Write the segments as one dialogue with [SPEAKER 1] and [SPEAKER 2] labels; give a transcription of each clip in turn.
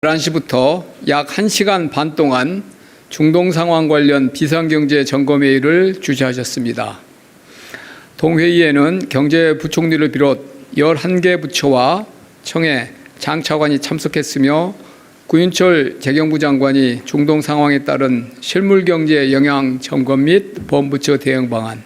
[SPEAKER 1] 11시부터 약 1시간 반 동안 중동 상황 관련 비상경제 점검회의를 주재하셨습니다. 동회의에는 경제부총리를 비롯 11개 부처와 청해, 장차관이 참석했으며 구윤철 재경부 장관이 중동 상황에 따른 실물경제 영향 점검 및 범부처 대응 방안,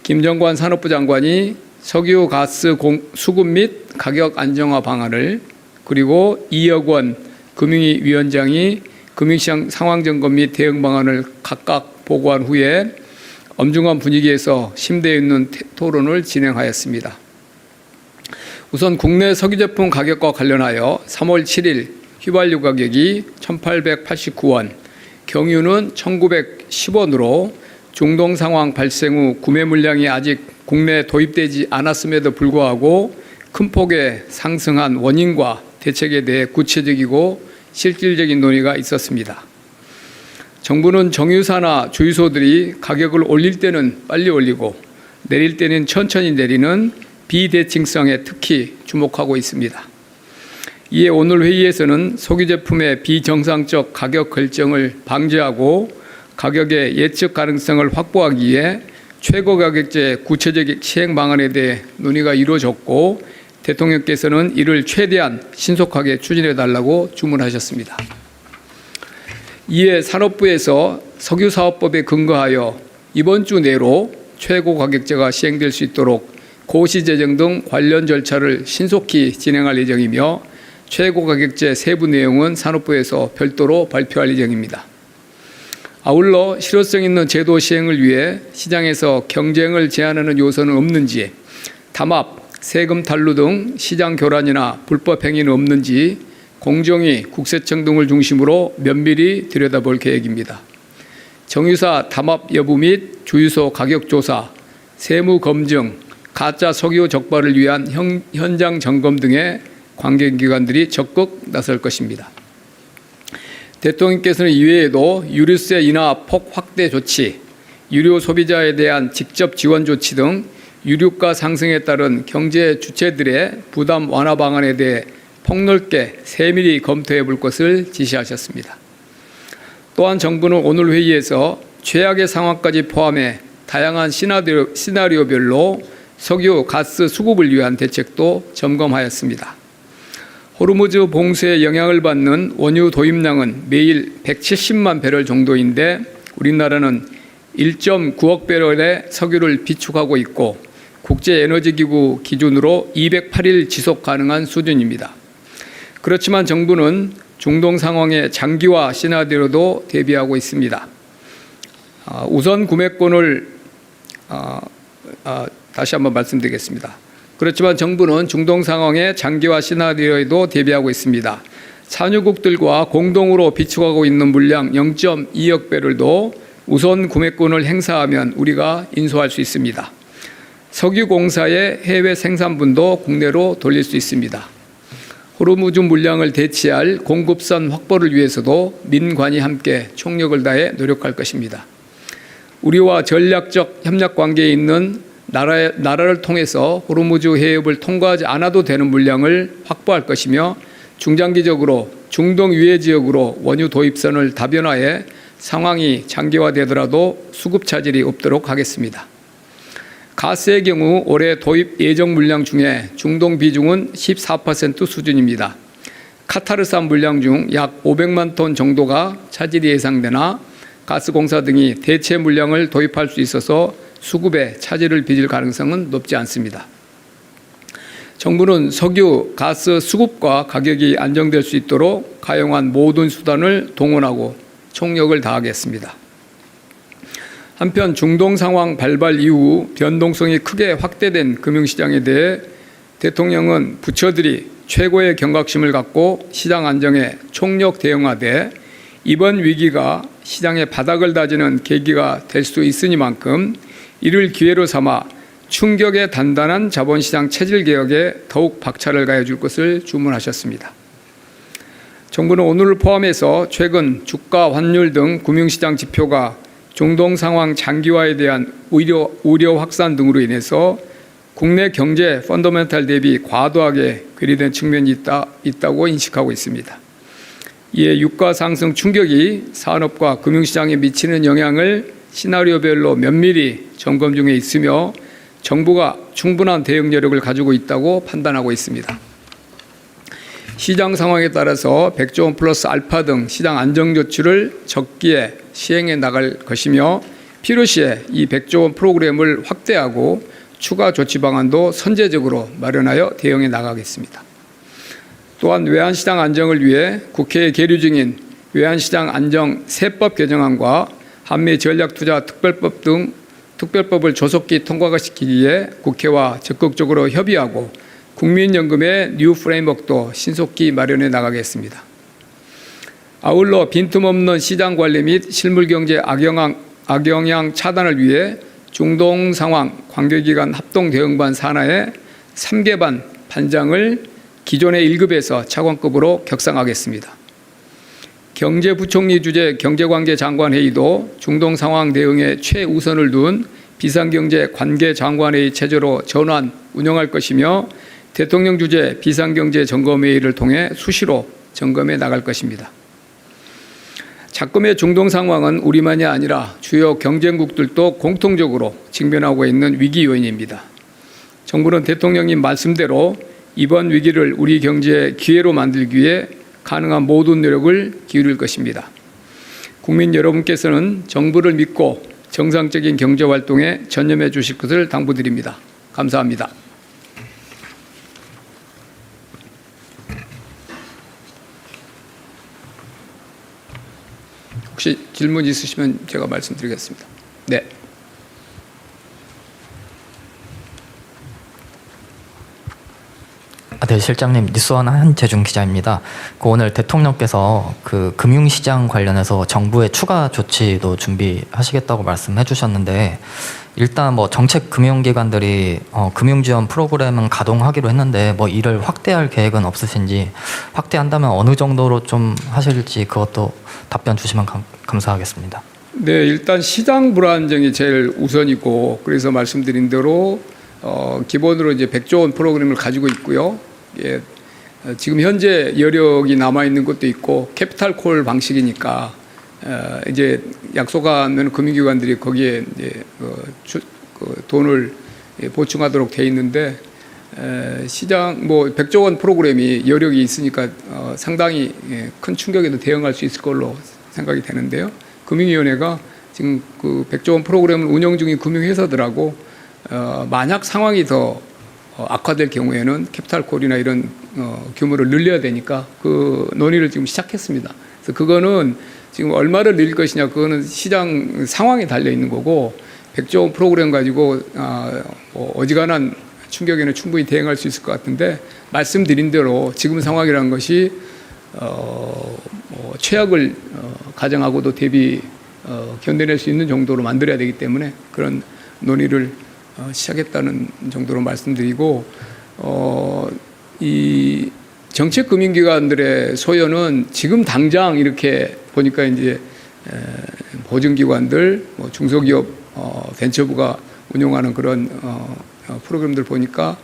[SPEAKER 1] 김정관 산업부 장관이 석유 가스 수급 및 가격 안정화 방안을, 그리고 이혁 원 금융위 위원장이 금융시장 상황 점검 및 대응 방안을 각각 보고한 후에 엄중한 분위기에서 심도 있는 토론을 진행하였습니다. 우선 국내 석유 제품 가격과 관련하여 3월 7일 휘발유 가격이 1,889원, 경유는 1,910원으로 중동 상황 발생 후 구매 물량이 아직 국내에 도입되지 않았음에도 불구하고 큰 폭의 상승한 원인과 대책에 대해 구체적이고 실질적인 논의가 있었습니다. 정부는 정유사나 주유소들이 가격을 올릴 때는 빨리 올리고 내릴 때는 천천히 내리는 비대칭성에 특히 주목하고 있습니다. 이에 오늘 회의에서는 석유 제품의 비정상적 가격 결정을 방지하고 가격의 예측 가능성을 확보하기 위해 최고 가격제 구체적 시행 방안에 대해 논의가 이루어졌고, 대통령께서는 이를 최대한 신속하게 추진해달라고 주문하셨습니다. 이에 산업부에서 석유사업법에 근거하여 이번 주 내로 최고 가격제가 시행될 수 있도록 고시 제정 등 관련 절차를 신속히 진행할 예정이며, 최고 가격제 세부 내용은 산업부에서 별도로 발표할 예정입니다. 아울러 실효성 있는 제도 시행을 위해 시장에서 경쟁을 제한하는 요소는 없는지, 담합, 세금 탈루 등 시장 교란이나 불법 행위는 없는지 공정위, 국세청 등을 중심으로 면밀히 들여다볼 계획입니다. 정유사 담합 여부 및 주유소 가격 조사, 세무 검증, 가짜 석유 적발을 위한 현장 점검 등의 관계기관들이 적극 나설 것입니다. 대통령께서는 이외에도 유류세 인하 폭 확대 조치, 유료 소비자에 대한 직접 지원 조치 등 유류가 상승에 따른 경제 주체들의 부담 완화 방안에 대해 폭넓게 세밀히 검토해 볼 것을 지시하셨습니다. 또한 정부는 오늘 회의에서 최악의 상황까지 포함해 다양한 시나리오별로 석유, 가스 수급을 위한 대책도 점검하였습니다. 호르무즈 봉쇄에 영향을 받는 원유 도입량은 매일 170만 배럴 정도인데 우리나라는 1.9억 배럴의 석유를 비축하고 있고 국제에너지기구 기준으로 208일 지속 가능한 수준입니다. 그렇지만 정부는 중동 상황의 장기화 시나리오도 대비하고 있습니다. 우선 구매권을 다시 한번 말씀드리겠습니다. 그렇지만 정부는 중동 상황의 장기화 시나리오에도 대비하고 있습니다. 산유국들과 공동으로 비축하고 있는 물량 0.2억 배럴도 우선 구매권을 행사하면 우리가 인수할 수 있습니다. 석유공사의 해외 생산분도 국내로 돌릴 수 있습니다. 호르무즈 물량을 대체할 공급선 확보를 위해서도 민관이 함께 총력을 다해 노력할 것입니다. 우리와 전략적 협력 관계에 있는 나라를 통해서 호르무즈 해협을 통과하지 않아도 되는 물량을 확보할 것이며, 중장기적으로 중동 유해 지역으로 원유 도입선을 다변화해 상황이 장기화되더라도 수급 차질이 없도록 하겠습니다. 가스의 경우 올해 도입 예정 물량 중에 중동 비중은 14% 수준입니다. 카타르산 물량 중 약 500만 톤 정도가 차질이 예상되나 가스공사 등이 대체 물량을 도입할 수 있어서 수급에 차질을 빚을 가능성은 높지 않습니다. 정부는 석유, 가스 수급과 가격이 안정될 수 있도록 가용한 모든 수단을 동원하고 총력을 다하겠습니다. 한편 중동 상황 발발 이후 변동성이 크게 확대된 금융시장에 대해 대통령은 부처들이 최고의 경각심을 갖고 시장 안정에 총력 대응하되 이번 위기가 시장의 바닥을 다지는 계기가 될 수 있으니만큼 이를 기회로 삼아 충격의 단단한 자본시장 체질 개혁에 더욱 박차를 가해줄 것을 주문하셨습니다. 정부는 오늘을 포함해서 최근 주가, 환율 등 금융시장 지표가 중동 상황 장기화에 대한 우려 확산 등으로 인해서 국내 경제 펀더멘탈 대비 과도하게 괴리된 측면이 있다고 인식하고 있습니다. 이에 유가 상승 충격이 산업과 금융시장에 미치는 영향을 시나리오별로 면밀히 점검 중에 있으며 정부가 충분한 대응 여력을 가지고 있다고 판단하고 있습니다. 시장 상황에 따라서 100조 원 플러스 알파 등 시장 안정 조치를 적기에 시행해 나갈 것이며 필요시에 이 100조 원 프로그램을 확대하고 추가 조치 방안도 선제적으로 마련하여 대응해 나가겠습니다. 또한 외환시장 안정을 위해 국회에 계류 중인 외환시장 안정 세법 개정안과 한미 전략투자 특별법 등 특별법을 조속히 통과시키기 위해 국회와 적극적으로 협의하고 국민연금의 뉴 프레임워크도 신속히 마련해 나가겠습니다. 아울러 빈틈없는 시장 관리 및 실물경제 악영향 차단을 위해 중동 상황 관계기관 합동대응반 산하의 3개 반장을 기존의 1급에서 차관급으로 격상하겠습니다. 경제부총리 주재 경제관계장관회의도 중동 상황 대응에 최우선을 둔 비상경제관계장관회의 체제로 전환 운영할 것이며 대통령 주재 비상경제점검회의를 통해 수시로 점검해 나갈 것입니다. 작금의 중동 상황은 우리만이 아니라 주요 경쟁국들도 공통적으로 직면하고 있는 위기 요인입니다. 정부는 대통령님 말씀대로 이번 위기를 우리 경제의 기회로 만들기 위해 가능한 모든 노력을 기울일 것입니다. 국민 여러분께서는 정부를 믿고 정상적인 경제활동에 전념해 주실 것을 당부드립니다. 감사합니다. 혹시 질문 있으시면 제가 말씀드리겠습니다. 네.
[SPEAKER 2] 네, 실장님, 뉴스원 한재중 기자입니다. 오늘 대통령께서 그 금융시장 관련해서 정부의 추가 조치도 준비하시겠다고 말씀해 주셨는데, 일단 뭐 정책 금융기관들이 금융지원 프로그램은 가동하기로 했는데 뭐 이를 확대할 계획은 없으신지, 확대한다면 어느 정도로 좀 하실지 그것도 답변 주시면 감사하겠습니다.
[SPEAKER 1] 네, 일단 시장 불안정이 제일 우선이고, 그래서 말씀드린 대로 기본으로 이제 100조 원 프로그램을 가지고 있고요. 예, 지금 현재 여력이 남아 있는 것도 있고 캐피탈 콜 방식이니까 이제 약속하면 금융기관들이 거기에 이제 돈을 보충하도록 돼 있는데, 시장 뭐 100조 원 프로그램이 여력이 있으니까 상당히 큰 충격에도 대응할 수 있을 걸로 생각이 되는데요. 금융위원회가 지금 그 100조 원 프로그램을 운영 중인 금융회사들하고 만약 상황이 더 악화될 경우에는 캐피탈콜이나 이런 규모를 늘려야 되니까 그 논의를 지금 시작했습니다. 그래서 그거는 지금 얼마를 늘릴 것이냐, 그거는 시장 상황에 달려 있는 거고, 100조 원 프로그램 가지고 어지간한 충격에는 충분히 대응할 수 있을 것 같은데, 말씀드린 대로 지금 상황이라는 것이 최악을 가정하고도 견뎌낼 수 있는 정도로 만들어야 되기 때문에 그런 논의를 시작했다는 정도로 말씀드리고, 이 정책 금융기관들의 소요는 지금 당장 이렇게 보니까 이제 보증기관들, 뭐 중소기업 벤처부가 운영하는 그런 프로그램들 보니까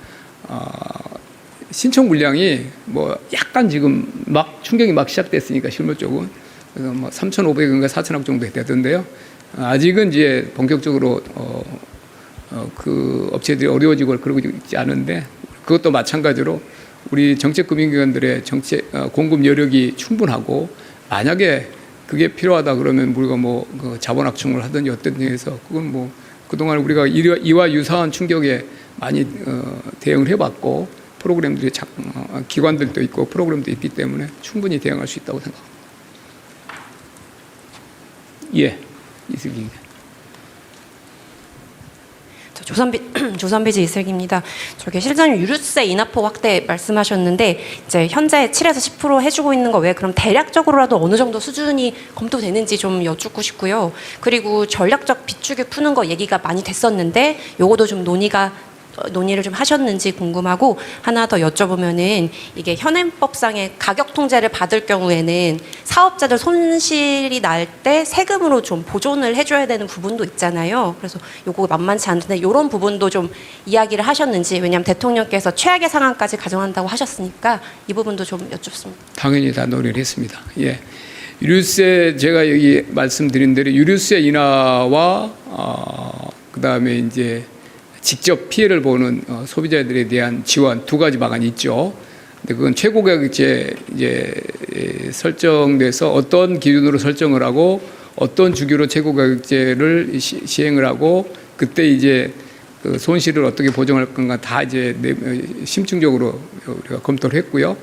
[SPEAKER 1] 신청 물량이 뭐 약간 지금 막 충격이 막 시작됐으니까 실무 쪽은 그래서 뭐 3,500억인가 4,000억 정도 되던데요. 아직은 이제 본격적으로 그 업체들이 어려워지고 그러고 있지 않은데, 그것도 마찬가지로 우리 정책금융기관들의 공급 여력이 충분하고, 만약에 그게 필요하다 그러면 우리가 뭐 그 자본 확충을 하든지 어떤 해서, 그건 뭐 그동안 우리가 이와 유사한 충격에 많이 대응을 해봤고, 프로그램들이 기관들도 있고 프로그램도 있기 때문에 충분히 대응할 수 있다고 생각합니다. 예, 이슬기입니다.
[SPEAKER 3] 조선비즈 이슬기입니다. 저기 실장님 유류세 인하폭 확대 말씀하셨는데, 이제 현재 7에서 10% 해주고 있는 거 외에 그럼 대략적으로라도 어느 정도 수준이 검토되는지 좀 여쭙고 싶고요. 그리고 전략적 비축을 푸는 거 얘기가 많이 됐었는데, 요거도 좀 논의가 논의를 좀 하셨는지 궁금하고, 하나 더 여쭤보면은 이게 현행법상의 가격 통제를 받을 경우에는 사업자들 손실이 날 때 세금으로 좀 보존을 해줘야 되는 부분도 있잖아요. 그래서 요거 만만치 않은데 이런 부분도 좀 이야기를 하셨는지, 왜냐하면 대통령께서 최악의 상황까지 가정한다고 하셨으니까 이 부분도 좀 여쭙습니다.
[SPEAKER 1] 당연히 다 논의를 했습니다. 예. 유류세 제가 여기 말씀드린 대로 유류세 인하와 그다음에 이제 직접 피해를 보는 소비자들에 대한 지원 두 가지 방안이 있죠. 근데 그건 최고가격제 이제 설정돼서 어떤 기준으로 설정을 하고 어떤 주기로 최고가격제를 시행을 하고 그때 이제 그 손실을 어떻게 보정할 건가 다 이제 심층적으로 우리가 검토를 했고요.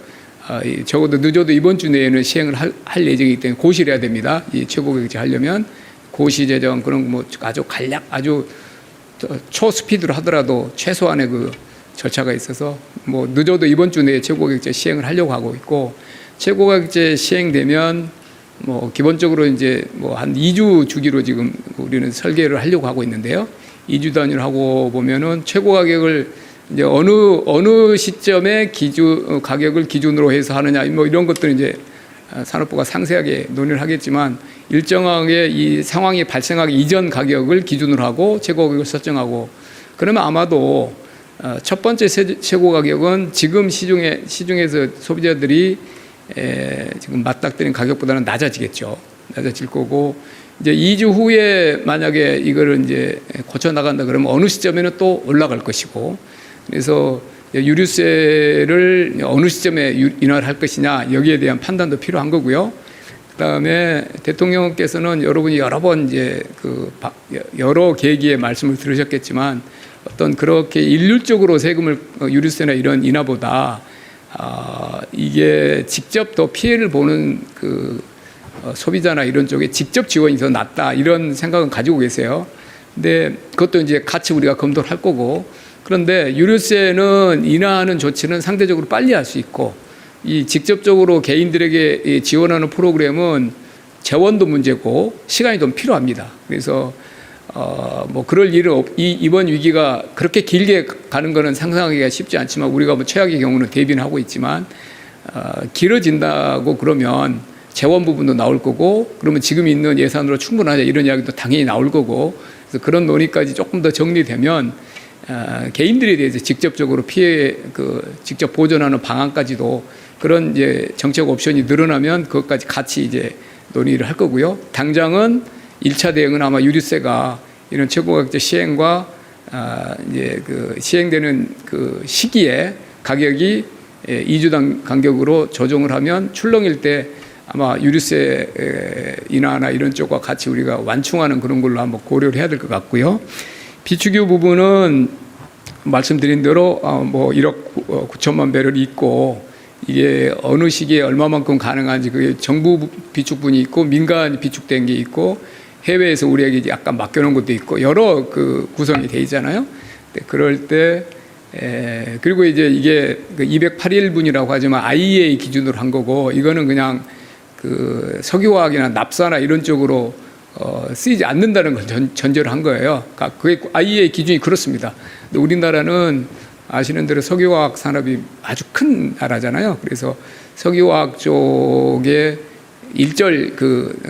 [SPEAKER 1] 적어도 늦어도 이번 주 내에는 시행을 할 예정이기 때문에 고시를 해야 됩니다. 이 최고가격제 하려면 고시 제정 그런 뭐 아주 간략 아주 초스피드로 하더라도 최소한의 그 절차가 있어서 뭐 늦어도 이번 주 내에 최고가격제 시행을 하려고 하고 있고, 최고가격제 시행되면 뭐 기본적으로 이제 뭐 한 2주 주기로 지금 우리는 설계를 하려고 하고 있는데요. 2주 단위로 하고 보면은 최고 가격을 이제 어느 시점에 가격을 기준으로 해서 하느냐 뭐 이런 것들은 이제 산업부가 상세하게 논의를 하겠지만, 일정하게 이 상황이 발생하기 이전 가격을 기준으로 하고 최고 가격을 설정하고, 그러면 아마도 첫 번째 최고 가격은 지금 시중에서 소비자들이 지금 맞닥뜨린 가격보다는 낮아지겠죠. 낮아질 거고, 이제 2주 후에 만약에 이거를 이제 고쳐 나간다 그러면 어느 시점에는 또 올라갈 것이고, 그래서 유류세를 어느 시점에 인하를 할 것이냐 여기에 대한 판단도 필요한 거고요. 그다음에 대통령께서는 여러분이 여러 번 이제 여러 계기의 말씀을 들으셨겠지만, 어떤 그렇게 일률적으로 세금을 유류세나 이런 인하보다 이게 직접 더 피해를 보는 그 소비자나 이런 쪽에 직접 지원이 더 낫다 이런 생각은 가지고 계세요. 근데 그것도 이제 같이 우리가 검토를 할 거고, 그런데 유류세는 인하하는 조치는 상대적으로 빨리 할 수 있고, 이 직접적으로 개인들에게 지원하는 프로그램은 재원도 문제고 시간이 좀 필요합니다. 그래서 뭐 그럴 일은 이번 위기가 그렇게 길게 가는 거는 상상하기가 쉽지 않지만, 우리가 뭐 최악의 경우는 대비는 하고 있지만 길어진다고 그러면 재원 부분도 나올 거고, 그러면 지금 있는 예산으로 충분하냐 이런 이야기도 당연히 나올 거고, 그래서 그런 논의까지 조금 더 정리되면 개인들에 대해서 직접적으로 직접 보존하는 방안까지도 그런 이제 정책 옵션이 늘어나면 그것까지 같이 이제 논의를 할 거고요. 당장은 1차 대응은 아마 유류세가 이런 최고가격제 시행과 이제 시행되는 그 시기에 가격이 2주 간격으로 조정을 하면 출렁일 때 아마 유류세 인하나 이런 쪽과 같이 우리가 완충하는 그런 걸로 한번 고려를 해야 될 것 같고요. 비축유 부분은 말씀드린 대로 뭐 1억 9천만 배럴이 있고, 이게 어느 시기에 얼마만큼 가능한지 그게 정부 비축분이 있고 민간 비축된 게 있고 해외에서 우리에게 약간 맡겨놓은 것도 있고 여러 그 구성이 돼 있잖아요. 그럴 때 그리고 이제 이게 208일분이라고 하지만 IEA 기준으로 한 거고, 이거는 그냥 그 석유화학이나 납사나 이런 쪽으로 쓰이지 않는다는 걸 전제로 한 거예요. 그게 IEA 기준이 그렇습니다. 근데 우리나라는 아시는 대로 석유화학 산업이 아주 큰 나라잖아요. 그래서 석유화학 쪽에 일절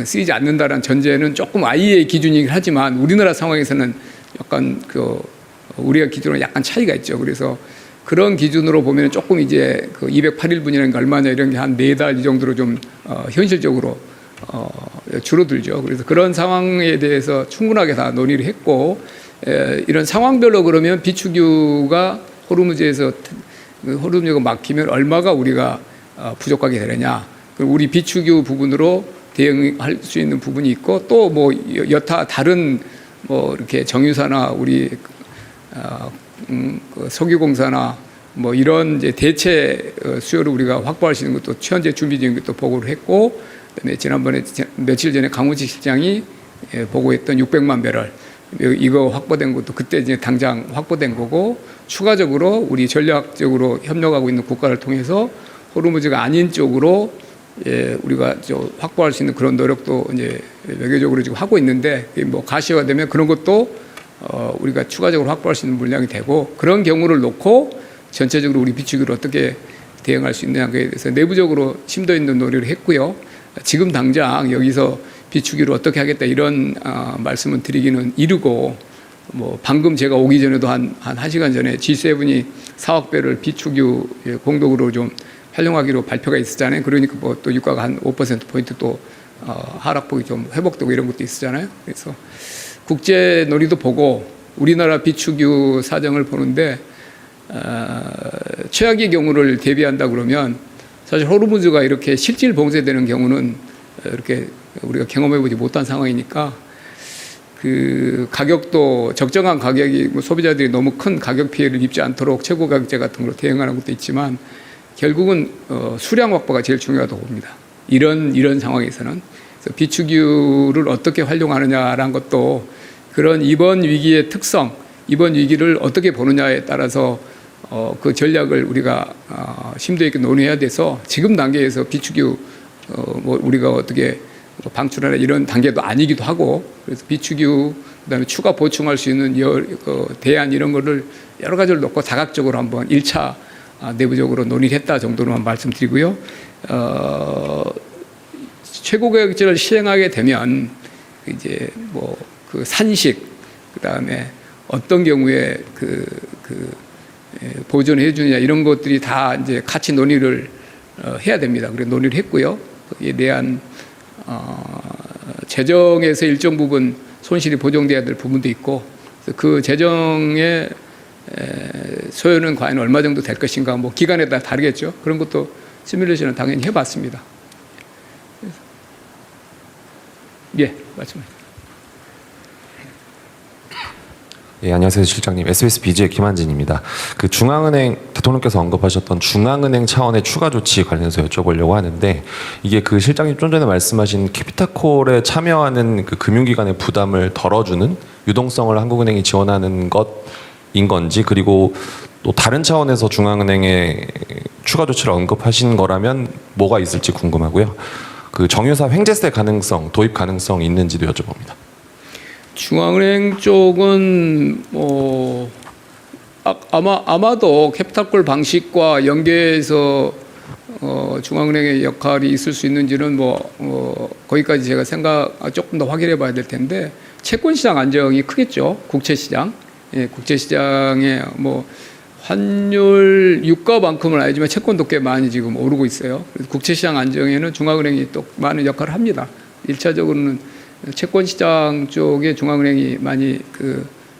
[SPEAKER 1] 쓰이지 않는다는 전제는 조금 IEA 기준이긴 하지만 우리나라 상황에서는 약간 우리가 기준으로 약간 차이가 있죠. 그래서 그런 기준으로 보면 조금 이제 208일분이라는 게 얼마냐 이런 게 한 4달 이 정도로 좀 현실적으로 줄어들죠. 그래서 그런 상황에 대해서 충분하게 다 논의를 했고, 이런 상황별로 그러면 비축유가 호르무즈가 막히면 얼마가 우리가 부족하게 되느냐, 우리 비축유 부분으로 대응할 수 있는 부분이 있고, 또 뭐 여타 다른 뭐 이렇게 정유사나 우리 석유공사나 뭐 이런 이제 대체 수요를 우리가 확보할 수 있는 것도 현재 준비 중인 것도 보고를 했고, 그다음에 지난번에 며칠 전에 강훈식 실장이 보고했던 600만 배럴 이거 확보된 것도 그때 이제 당장 확보된 거고, 추가적으로 우리 전략적으로 협력하고 있는 국가를 통해서 호르무즈가 아닌 쪽으로 우리가 확보할 수 있는 그런 노력도 이제 외교적으로 지금 하고 있는데, 뭐 가시화되면 그런 것도 우리가 추가적으로 확보할 수 있는 물량이 되고 그런 경우를 놓고 전체적으로 우리 비축유를 어떻게 대응할 수 있느냐에 대해서 내부적으로 심도 있는 논의를 했고요. 지금 당장 여기서 비축유를 어떻게 하겠다 이런 말씀은 드리기는 이르고 뭐 방금 제가 오기 전에도 한 1시간 전에 G7이 4억 배를 비축유 공동으로 좀 활용하기로 발표가 있었잖아요. 그러니까 뭐 또 유가가 한 5%포인트 또 하락폭이 좀 회복되고 이런 것도 있었잖아요. 그래서 국제 논의도 보고 우리나라 비축유 사정을 보는데 최악의 경우를 대비한다 그러면 사실 호르무즈가 이렇게 실질 봉쇄되는 경우는 이렇게 우리가 경험해보지 못한 상황이니까 그 가격도 적정한 가격이 뭐 소비자들이 너무 큰 가격 피해를 입지 않도록 최고 가격제 같은 걸로 대응하는 것도 있지만 결국은 수량 확보가 제일 중요하다고 봅니다. 이런 상황에서는 그래서 비축유를 어떻게 활용하느냐라는 것도 그런 이번 위기의 특성, 이번 위기를 어떻게 보느냐에 따라서 그 전략을 우리가 심도 있게 논의해야 돼서 지금 단계에서 비축유 뭐 우리가 어떻게 방출하라 이런 단계도 아니기도 하고 그래서 비축유 그다음에 추가 보충할 수 있는 대안 이런 거를 여러 가지를 놓고 다각적으로 한번 1차 내부적으로 논의를 했다 정도로만 말씀드리고요. 최고가격제를 시행하게 되면 이제 뭐 그 산식 그다음에 어떤 경우에 보존해 주느냐 이런 것들이 다 이제 같이 논의를 해야 됩니다. 그래서 논의를 했고요. 거기에 대한 재정에서 일정 부분 손실이 보정돼야 될 부분도 있고 그 재정의 소요는 과연 얼마 정도 될 것인가 뭐 기간에 따라 다르겠죠. 그런 것도 시뮬레이션을 당연히 해봤습니다. 예, 말씀하세요.
[SPEAKER 4] 예, 안녕하세요, 실장님. SBS BG의 김한진입니다. 그 중앙은행 대통령께서 언급하셨던 중앙은행 차원의 추가 조치 관련해서 여쭤보려고 하는데 이게 그 실장님 좀 전에 말씀하신 캐피탈콜에 참여하는 그 금융기관의 부담을 덜어주는 유동성을 한국은행이 지원하는 것인 건지 그리고 또 다른 차원에서 중앙은행의 추가 조치를 언급하신 거라면 뭐가 있을지 궁금하고요. 그 정유사 횡재세 가능성, 도입 가능성 있는지도 여쭤봅니다.
[SPEAKER 1] 중앙은행 쪽은 아마도 캐피탈콜 방식과 연계해서 중앙은행의 역할이 있을 수 있는지는 거기까지 제가 조금 더 확인해 봐야 될 텐데 채권시장 안정이 크겠죠. 국채시장. 예, 국채시장에 환율 유가만큼은 아니지만 채권도 꽤 많이 지금 오르고 있어요. 그래서 국채시장 안정에는 중앙은행이 또 많은 역할을 합니다. 1차적으로는 채권시장 쪽에 중앙은행이 많이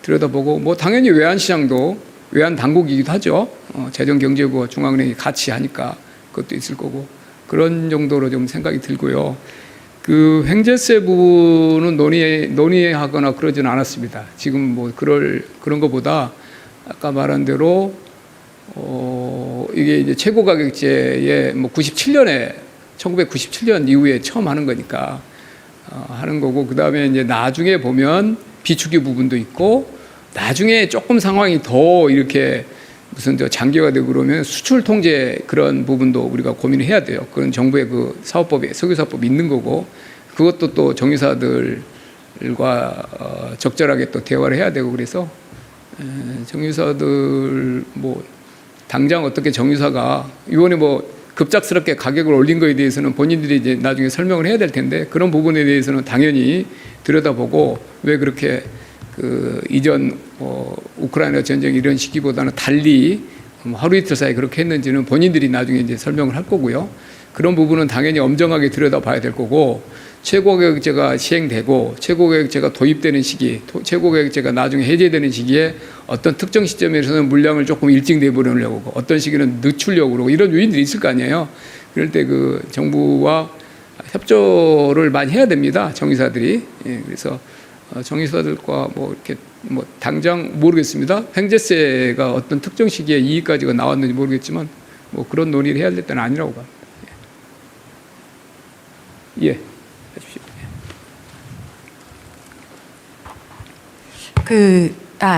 [SPEAKER 1] 들여다보고 당연히 외환시장도 외환 당국이기도 하죠. 재정경제부와 중앙은행이 같이 하니까 그것도 있을 거고 그런 정도로 좀 생각이 들고요. 그 횡재세 부분은 논의하거나 그러지는 않았습니다. 지금 그런 것보다 아까 말한 대로 이게 이제 최고가격제에 1997년 이후에 처음 하는 거니까 하는 거고 그 다음에 이제 나중에 보면 비축유 부분도 있고 나중에 조금 상황이 더 이렇게 무슨 장기화가 되고 그러면 수출 통제 그런 부분도 우리가 고민을 해야 돼요. 그건 정부의 그 사업법에 석유사업법이 있는 거고 그것도 또 정유사들과 적절하게 또 대화를 해야 되고 그래서 정유사들 당장 어떻게 정유사가 이번에 급작스럽게 가격을 올린 거에 대해서는 본인들이 이제 나중에 설명을 해야 될 텐데 그런 부분에 대해서는 당연히 들여다보고 왜 그렇게 이전 우크라이나 전쟁 이런 시기보다는 달리 하루 이틀 사이에 그렇게 했는지는 본인들이 나중에 이제 설명을 할 거고요. 그런 부분은 당연히 엄정하게 들여다봐야 될 거고 최고가격제가 시행되고 최고가격제가 도입되는 시기, 최고가격제가 나중에 해제되는 시기에 어떤 특정 시점에서는 물량을 조금 일찍 내보내려고 하고 어떤 시기는 늦추려고 그러고 이런 요인들이 있을 거 아니에요. 그럴 때 정부와 협조를 많이 해야 됩니다. 정유사들이. 예, 그래서 정유사들과 이렇게 당장 모르겠습니다. 횡재세가 어떤 특정 시기에 이익까지가 나왔는지 모르겠지만 그런 논의를 해야 될 때는 아니라고 봅니다. 예.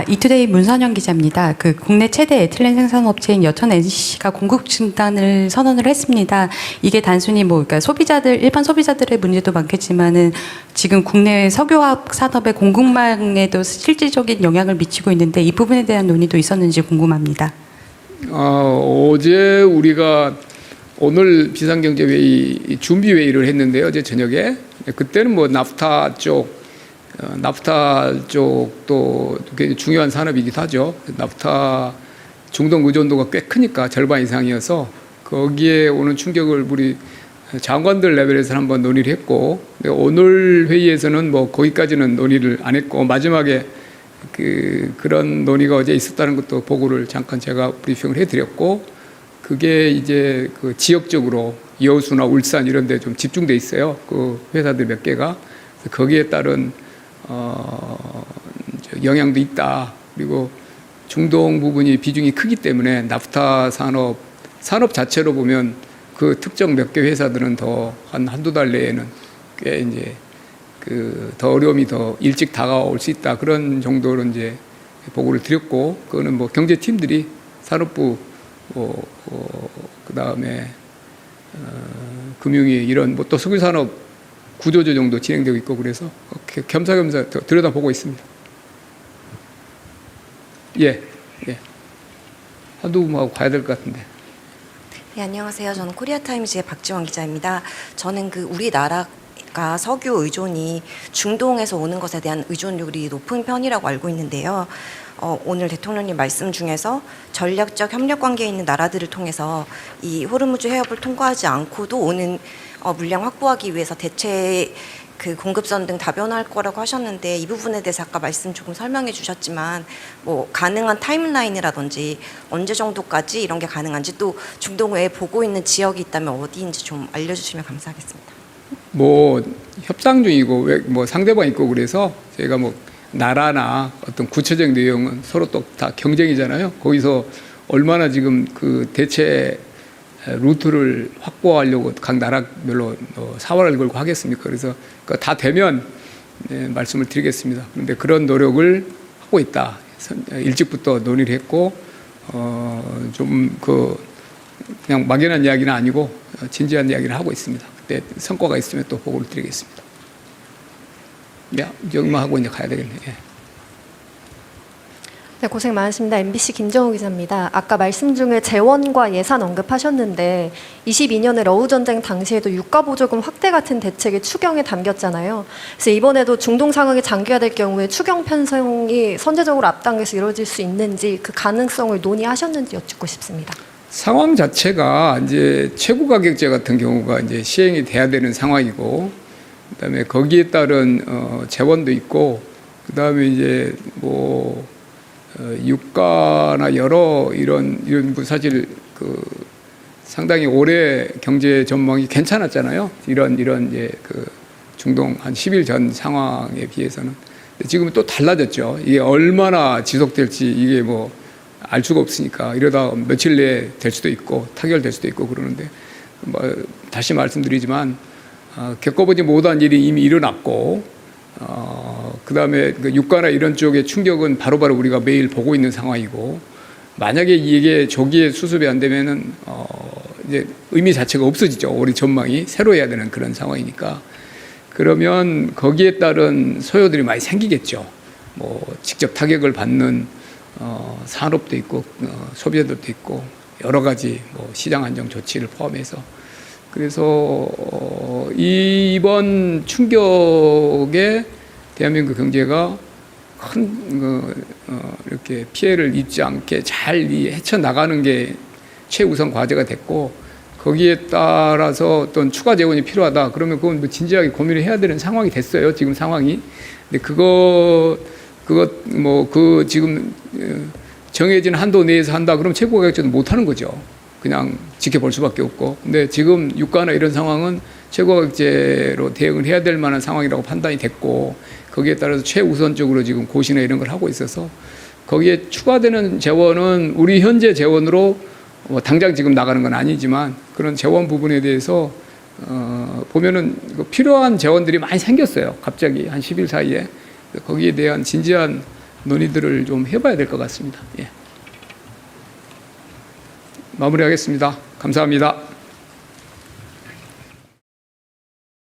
[SPEAKER 5] 이투데이 문선영 기자입니다. 그 국내 최대 에틸렌 생산업체인 여천 NCC가 공급 중단을 선언을 했습니다. 이게 단순히 그러니까 일반 소비자들의 문제도 많겠지만은 지금 국내 석유화학 산업의 공급망에도 실질적인 영향을 미치고 있는데 이 부분에 대한 논의도 있었는지 궁금합니다.
[SPEAKER 1] 어제 우리가 오늘 비상경제회의 준비회의를 했는데요. 어제 저녁에. 그때는 뭐 나프타 쪽도 굉장히 중요한 산업이기도 하죠. 나프타 중동 의존도가 꽤 크니까 절반 이상이어서 거기에 오는 충격을 우리 장관들 레벨에서 한번 논의를 했고, 오늘 회의에서는 뭐 거기까지는 논의를 안 했고, 마지막에 그런 논의가 어제 있었다는 것도 보고를 잠깐 제가 브리핑을 해드렸고, 그게 이제 그 지역적으로 여수나 울산 이런 데 좀 집중돼 있어요. 그 회사들 몇 개가. 거기에 따른 영향도 있다. 그리고 중동 부분이 비중이 크기 때문에 나프타 산업 자체로 보면 그 특정 몇 개 회사들은 더 한두 달 내에는 꽤 이제 더 어려움이 더 일찍 다가올 수 있다. 그런 정도로 이제 보고를 드렸고, 그거는 뭐 경제팀들이 산업부 그다음에 금융위 이런 뭐 또 석유산업 구조조정도 진행되고 있고 그래서 겸사겸사 들여다보고 있습니다. 예. 한두 분하고 가야 될 것 같은데.
[SPEAKER 6] 네, 안녕하세요. 저는 코리아타임즈의 박지원 기자입니다. 저는 우리나라가 석유 의존이 중동에서 오는 것에 대한 의존율이 높은 편이라고 알고 있는데요. 오늘 대통령님 말씀 중에서 전략적 협력 관계에 있는 나라들을 통해서 이 호르무즈 해협을 통과하지 않고도 오는 물량 확보하기 위해서 대체 공급선 등 다변화할 거라고 하셨는데, 이 부분에 대해서 아까 말씀 조금 설명해 주셨지만 뭐 가능한 타임라인이라든지 언제 정도까지 이런 게 가능한지, 또 중동 외에 보고 있는 지역이 있다면 어디인지 좀 알려주시면 감사하겠습니다.
[SPEAKER 1] 뭐 협상 중이고 뭐 상대방 있고 그래서 저희가 뭐 나라나 어떤 구체적 내용은 서로 또 다 경쟁이잖아요. 거기서 얼마나 지금 그 대체 루트를 확보하려고 각 나라별로 사활을 걸고 하겠습니까? 그래서 다 되면 말씀을 드리겠습니다. 그런데 그런 노력을 하고 있다. 일찍부터 논의를 했고, 좀 그냥 막연한 이야기는 아니고 진지한 이야기를 하고 있습니다. 그때 성과가 있으면 또 보고를 드리겠습니다. 여기만 하고 이제 가야 되겠네요. 예.
[SPEAKER 7] 네, 고생 많으십니다. MBC 김정우 기자입니다. 아까 말씀 중에 재원과 예산 언급하셨는데 22년에 러우 전쟁 당시에도 유가 보조금 확대 같은 대책이 추경에 담겼잖아요. 그래서 이번에도 중동 상황이 장기화될 경우에 추경 편성이 선제적으로 앞당겨서 이루어질 수 있는지 그 가능성을 논의하셨는지 여쭙고 싶습니다.
[SPEAKER 1] 상황 자체가 이제 최고 가격제 같은 경우가 이제 시행이 돼야 되는 상황이고, 그다음에 거기에 따른 재원도 있고, 그다음에 이제 뭐 유가나 여러 이런 사실 상당히 올해 경제 전망이 괜찮았잖아요. 이런 이제 중동 한 10일 전 상황에 비해서는. 지금은 또 달라졌죠. 이게 얼마나 지속될지 이게 뭐 알 수가 없으니까, 이러다 며칠 내에 될 수도 있고 타결될 수도 있고 그러는데, 뭐 다시 말씀드리지만 겪어보지 못한 일이 이미 일어났고, 그다음에 유가나 이런 쪽의 충격은 바로바로 우리가 매일 보고 있는 상황이고, 만약에 이게 조기에 수습이 안 되면은 이제 의미 자체가 없어지죠. 우리 전망이 새로 해야 되는 그런 상황이니까. 그러면 거기에 따른 소요들이 많이 생기겠죠. 뭐 직접 타격을 받는 산업도 있고 소비자들도 있고 여러 가지 뭐 시장 안정 조치를 포함해서. 그래서 이번 충격에 대한민국 경제가 큰 이렇게 피해를 입지 않게 잘 헤쳐나가는 게 최우선 과제가 됐고, 거기에 따라서 어떤 추가 재원이 필요하다 그러면 그건 뭐 진지하게 고민을 해야 되는 상황이 됐어요. 지금 상황이. 근데 지금 정해진 한도 내에서 한다 그러면 최고 가격제도 못 하는 거죠. 그냥 지켜볼 수밖에 없고. 근데 지금 유가나 이런 상황은 최고가격제로 대응을 해야 될 만한 상황이라고 판단이 됐고, 거기에 따라서 최우선적으로 지금 고시나 이런 걸 하고 있어서, 거기에 추가되는 재원은 우리 현재 재원으로 뭐 당장 지금 나가는 건 아니지만 그런 재원 부분에 대해서 보면은 필요한 재원들이 많이 생겼어요. 갑자기 한 10일 사이에. 거기에 대한 진지한 논의들을 좀 해봐야 될 것 같습니다. 예. 마무리하겠습니다. 감사합니다.